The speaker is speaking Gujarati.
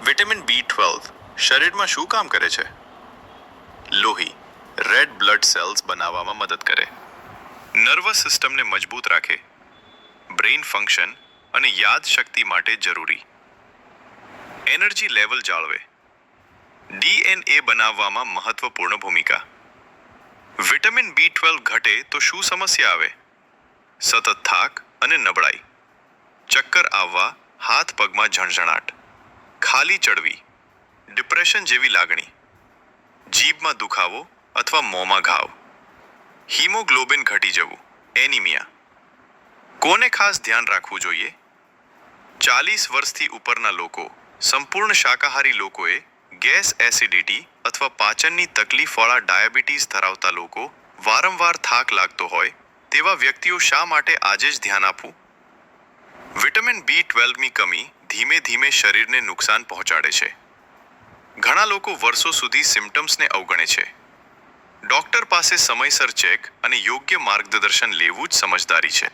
વિટામિન B12 શરીરમાં શું કામ કરે છે? લોહી રેડ બ્લડ સેલ્સ બનાવવામાં મદદ કરે, નર્વસ સિસ્ટમને મજબૂત રાખે, બ્રેઇન ફંક્શન અને યાદશક્તિ માટે જરૂરી, એનર્જી લેવલ જાળવે, DNA બનાવવામાં મહત્વપૂર્ણ ભૂમિકા. વિટામિન B12 ઘટે તો શું સમસ્યા આવે? સતત થાક અને નબળાઈ, ચક્કર આવવા, હાથ પગમાં ઝણઝણાટ, ખાલી ચડવી, ડિપ્રેશન જેવી લાગણી, જીભમાં દુખાવો અથવા મોંમાં ઘાવ, હિમોગ્લોબિન ઘટી જવું, એનિમિયા. કોને ખાસ ધ્યાન રાખવું જોઈએ? 40 વર્ષથી ઉપરના લોકો, સંપૂર્ણ શાકાહારી લોકોએ, ગેસ એસિડિટી અથવા પાચનની તકલીફવાળા ડાયાબિટીસ ધરાવતા લોકો, વારંવાર થાક લાગતો હોય તેવા વ્યક્તિઓ શા માટે આજે જ ધ્યાન આપવું? વિટામિન B12ની કમી ધીમે ધીમે શરીરને નુકસાન પહોંચાડે છે. ઘણા લોકો વર્ષો સુધી સિમ્ટમ્સને અવગણે છે. ડોક્ટર પાસે સમયસર ચેક અને યોગ્ય માર્ગદર્શન લેવું જ સમજદારી છે.